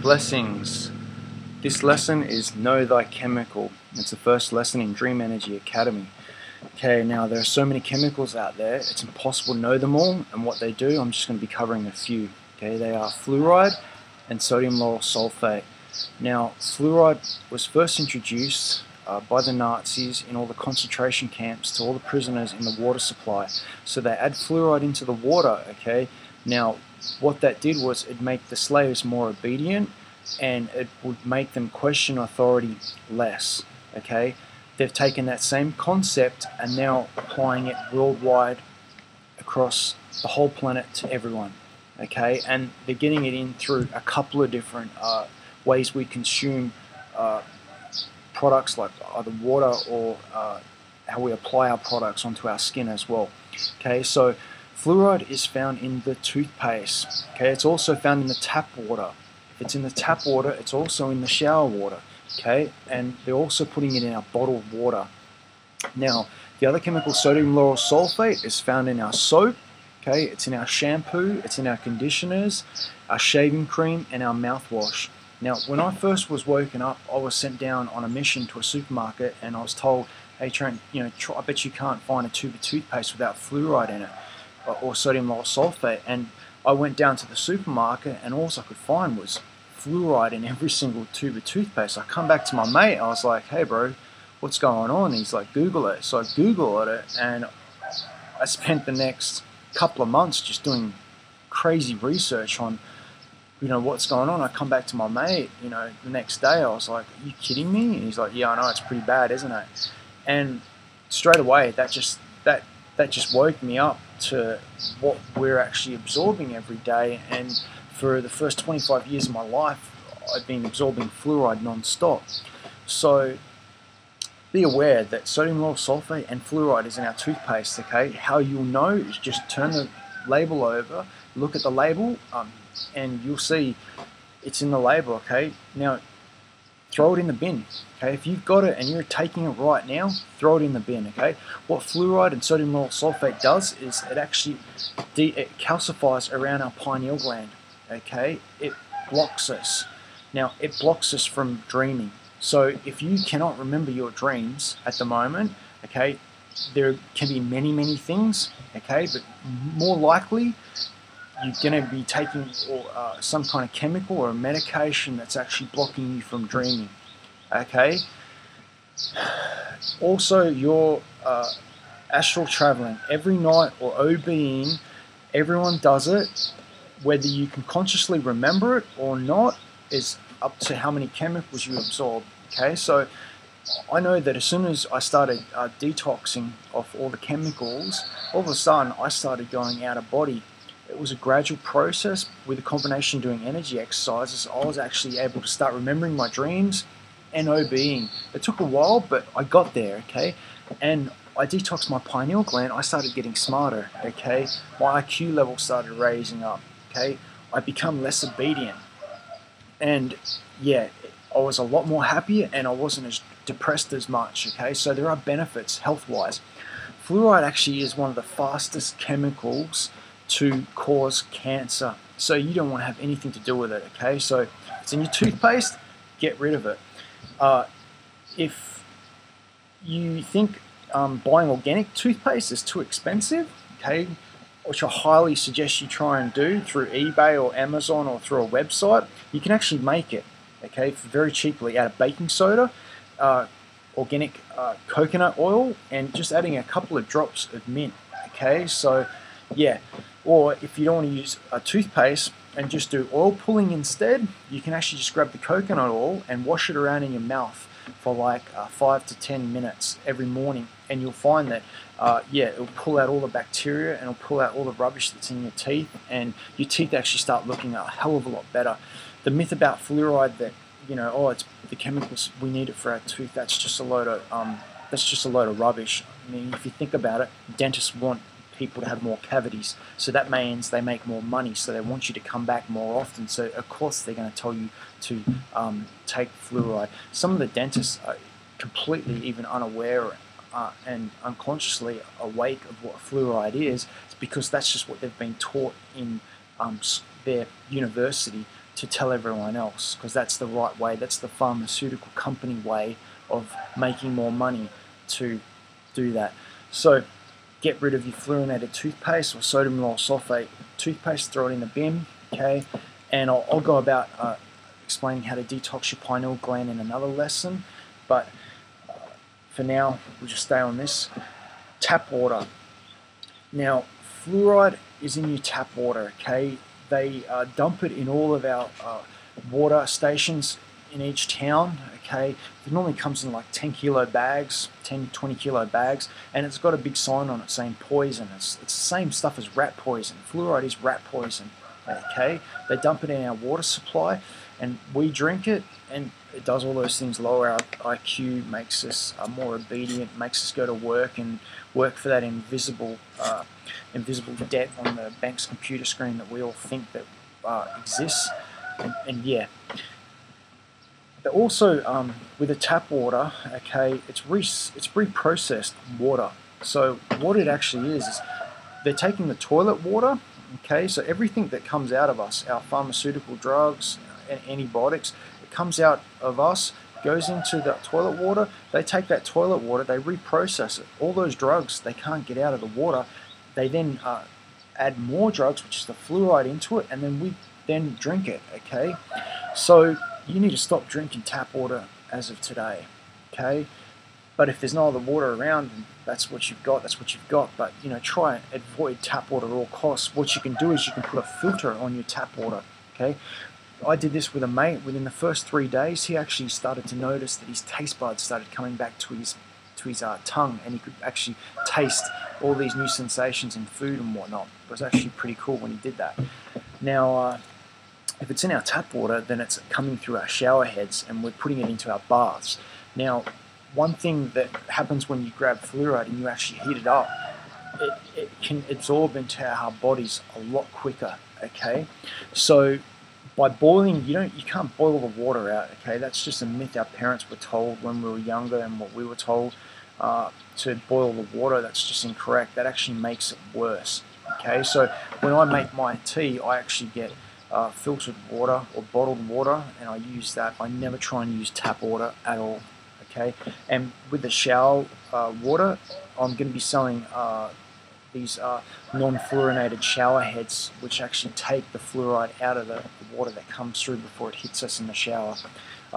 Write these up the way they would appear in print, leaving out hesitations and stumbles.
Blessings. This lesson is Know Thy Chemical. It's the first lesson in Dream Energy Academy. Okay, now there are so many chemicals out there, it's impossible to know them all and what they do. I'm just going to be covering a few. Okay, they are fluoride and sodium lauryl sulfate. Now, fluoride was first introduced by the Nazis in all the concentration camps to all the prisoners in the water supply. So they add fluoride into the water, okay? Now, what that did was it made the slaves more obedient and it would make them question authority less, okay? They've taken that same concept and now applying it worldwide across the whole planet to everyone, okay? And they're getting it in through a couple of different ways we consume products like either water or how we apply our products onto our skin as well. Okay, so fluoride is found in the toothpaste. Okay, it's also found in the tap water. If it's in the tap water, it's also in the shower water. Okay, and they're also putting it in our bottled water. Now, the other chemical, sodium lauryl sulfate, is found in our soap. Okay, it's in our shampoo, it's in our conditioners, our shaving cream, and our mouthwash. Now, when I first was woken up, I was sent down on a mission to a supermarket, and I was told, "Hey, Trent, I bet you can't find a tube of toothpaste without fluoride in it, or sodium lauryl sulfate." And I went down to the supermarket, and all I could find was fluoride in every single tube of toothpaste. I come back to my mate, I was like, "Hey, bro, what's going on?" He's like, "Google it." So I Googled it, and I spent the next couple of months just doing crazy research on what's going on. I come back to my mate, the next day. I was like, "Are you kidding me?" And he's like, "Yeah, I know, it's pretty bad, isn't it?" And straight away, that just woke me up to what we're actually absorbing every day. And for the first 25 years of my life, I've been absorbing fluoride non-stop. So be aware that sodium lauryl sulfate and fluoride is in our toothpaste. Okay, how you'll know is just turn the label over, look at the label, and you'll see it's in the label. Okay, now throw it in the bin. Okay, if you've got it and you're taking it right now, throw it in the bin. Okay, what fluoride and sodium lauryl sulfate does is it actually it calcifies around our pineal gland. Okay, it blocks us. Now, it blocks us from dreaming. So if you cannot remember your dreams at the moment, okay, there can be many things. Okay, but more likely you're going to be taking some kind of chemical or a medication that's actually blocking you from dreaming. Okay. Also, your astral traveling every night or OBing, everyone does it. Whether you can consciously remember it or not is up to how many chemicals you absorb. Okay, so I know that as soon as I started detoxing off all the chemicals, all of a sudden I started going out of body. It was a gradual process with a combination doing energy exercises. I was actually able to start remembering my dreams and OBing. It took a while, but I got there, okay? And I detoxed my pineal gland. I started getting smarter, okay? My IQ level started raising up, okay? I become less obedient. And yeah, I was a lot more happier and I wasn't as depressed as much, okay? So there are benefits health-wise. Fluoride actually is one of the fastest chemicals to cause cancer, so you don't want to have anything to do with it. Okay, so it's in your toothpaste, get rid of it. If you think buying organic toothpaste is too expensive, okay, which I highly suggest you try and do through eBay or Amazon or through a website, you can actually make it, okay, very cheaply out of baking soda, organic coconut oil, and just adding a couple of drops of mint. Okay, so yeah, or if you don't want to use a toothpaste and just do oil pulling instead, you can actually just grab the coconut oil and wash it around in your mouth for like 5 to 10 minutes every morning, and you'll find that it'll pull out all the bacteria and it'll pull out all the rubbish that's in your teeth, and your teeth actually start looking a hell of a lot better. The myth about fluoride that it's the chemicals, we need it for our tooth, that's just a load of rubbish. I mean, if you think about it, dentists want people to have more cavities, so that means they make more money, so they want you to come back more often, so of course they're going to tell you to take fluoride. Some of the dentists are completely even unaware and unconsciously awake of what fluoride is. It's because that's just what they've been taught in their university to tell everyone else, because that's the right way. That's the pharmaceutical company way of making more money to do that. So get rid of your fluorinated toothpaste or sodium lauryl sulfate toothpaste, throw it in the bin, okay? And I'll go about explaining how to detox your pineal gland in another lesson, but for now, we'll just stay on this. Tap water. Now, fluoride is in your tap water, okay? They dump it in all of our water stations in each town, okay? It normally comes in like 10 kilo bags, 10, 20 kilo bags, and it's got a big sign on it saying poison. It's the same stuff as rat poison. Fluoride is rat poison, okay? They dump it in our water supply, and we drink it, and it does all those things: lower our IQ, makes us more obedient, makes us go to work and work for that invisible debt on the bank's computer screen that we all think that exists. And yeah, but also with the tap water, okay, it's reprocessed water. So what it actually is they're taking the toilet water, okay, so everything that comes out of us, our pharmaceutical drugs and antibiotics, it comes out of us, goes into the toilet water. They take that toilet water, they reprocess it. All those drugs, they can't get out of the water. They then add more drugs, which is the fluoride, into it, and then we then drink it, okay? So you need to stop drinking tap water as of today, okay? But if there's no other water around, that's what you've got, that's what you've got. But, you know, try and avoid tap water at all costs. What you can do is you can put a filter on your tap water, okay? I did this with a mate. Within the first 3 days, he actually started to notice that his taste buds started coming back to his tongue, and he could actually taste all these new sensations in food and whatnot. It was actually pretty cool when he did that. Now, if it's in our tap water, then it's coming through our shower heads, and we're putting it into our baths. Now, one thing that happens when you grab fluoride and you actually heat it up, it can absorb into our bodies a lot quicker, okay? So by boiling, you can't boil the water out, okay? That's just a myth our parents were told when we were younger, and what we were told to boil the water. That's just incorrect. That actually makes it worse, okay? So when I make my tea, I actually get filtered water or bottled water, and I use that. I never try and use tap water at all, okay? And with the shower water, I'm going to be selling these non-fluorinated shower heads, which actually take the fluoride out of the water that comes through before it hits us in the shower.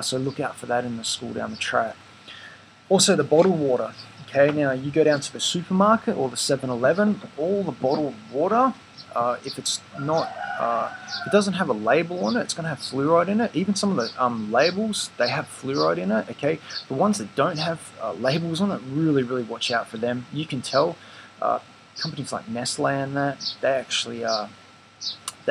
So look out for that in the school down the track. Also the bottled water. Okay, now you go down to the supermarket or the 7-Eleven, all the bottled water, if it's not, if it doesn't have a label on it, it's going to have fluoride in it. Even some of the labels, they have fluoride in it, okay? The ones that don't have labels on it, really, really watch out for them. You can tell companies like Nestle and that, they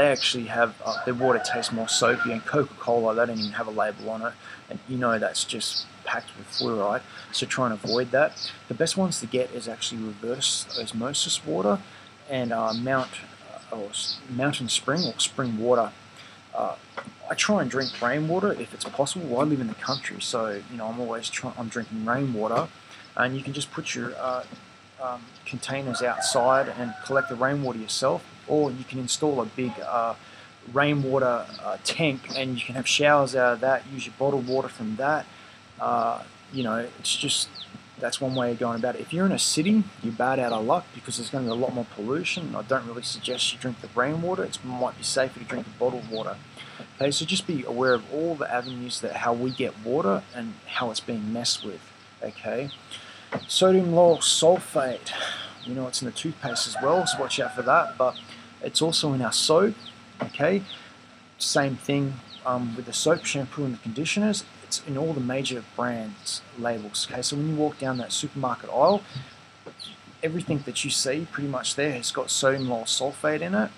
actually have, their water tastes more soapy, and Coca-Cola, they don't even have a label on it, and you know that's just packed with fluoride, so try and avoid that. The best ones to get is actually reverse osmosis water and mountain spring or spring water. I try and drink rainwater if it's possible. I live in the country, so you know I'm drinking rainwater, and you can just put your containers outside and collect the rainwater yourself, or you can install a big rainwater tank, and you can have showers out of that. Use your bottled water from that. You know, it's just, that's one way of going about it. If you're in a city, you're bad out of luck because there's going to be a lot more pollution. I don't really suggest you drink the rainwater. It might be safer to drink the bottled water. Okay, so just be aware of all the avenues that how we get water and how it's being messed with. Okay, sodium lauryl sulfate. You know, it's in the toothpaste as well, so watch out for that. But it's also in our soap. Okay, same thing with the soap, shampoo, and the conditioners. It's in all the major brands labels. Okay, so when you walk down that supermarket aisle, everything that you see pretty much there has got sodium lauryl sulfate in it,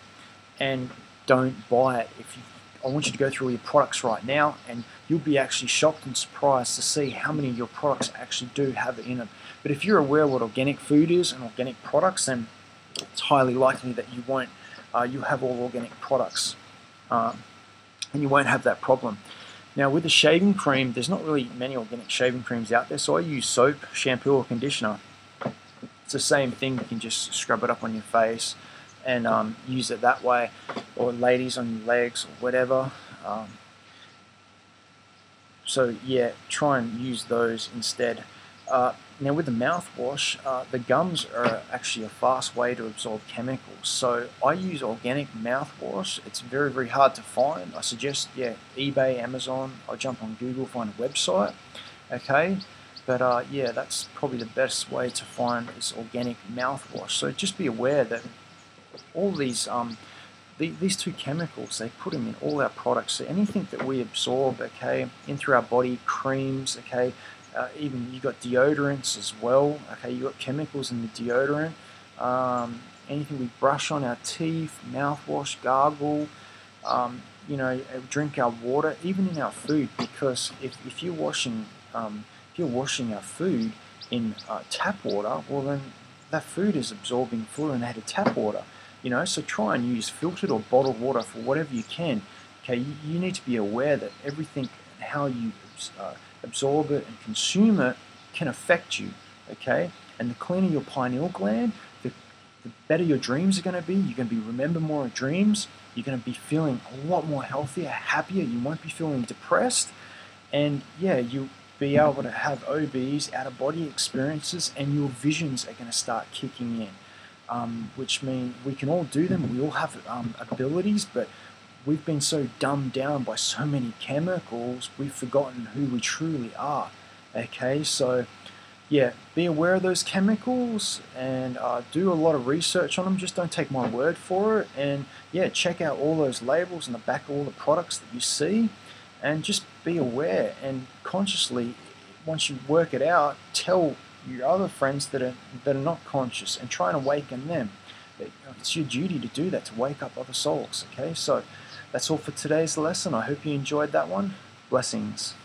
and don't buy it. I want you to go through all your products right now, and you'll be actually shocked and surprised to see how many of your products actually do have it in them. But if you're aware of what organic food is and organic products, then it's highly likely that you won't. You have all organic products, and you won't have that problem. Now with the shaving cream, there's not really many organic shaving creams out there, so I use soap, shampoo, or conditioner. It's the same thing. You can just scrub it up on your face and use it that way, or ladies on your legs or whatever. So yeah, try and use those instead. Now with the mouthwash, the gums are actually a fast way to absorb chemicals. So I use organic mouthwash. It's very, very hard to find. I suggest, yeah, eBay, Amazon. I'll jump on Google, find a website. Okay, but yeah, that's probably the best way to find this organic mouthwash. So just be aware that all these two chemicals, they put them in all our products. So anything that we absorb, okay, in through our body, creams, okay, even you got deodorants as well, okay, you got chemicals in the deodorant. Anything we brush on our teeth, mouthwash, gargle, you know, drink our water, even in our food, because if you're washing our food in tap water, well then that food is absorbing fluorinated tap water. You know, so try and use filtered or bottled water for whatever you can. Okay, you need to be aware that everything and how you absorb it and consume it can affect you. Okay, and the cleaner your pineal gland, the better your dreams are going to be. You're going to remember more dreams. You're going to be feeling a lot more healthier, happier. You won't be feeling depressed, and yeah, you'll be able to have OBs, out of body experiences, and your visions are going to start kicking in. Which means we can all do them. We all have abilities, but we've been so dumbed down by so many chemicals, we've forgotten who we truly are. Okay, so yeah, be aware of those chemicals and do a lot of research on them. Just don't take my word for it. And yeah, check out all those labels on the back of all the products that you see, and just be aware and consciously, once you work it out, tell your other friends that are not conscious and try and awaken them. It's your duty to do that, to wake up other souls. Okay, so that's all for today's lesson. I hope you enjoyed that one. Blessings.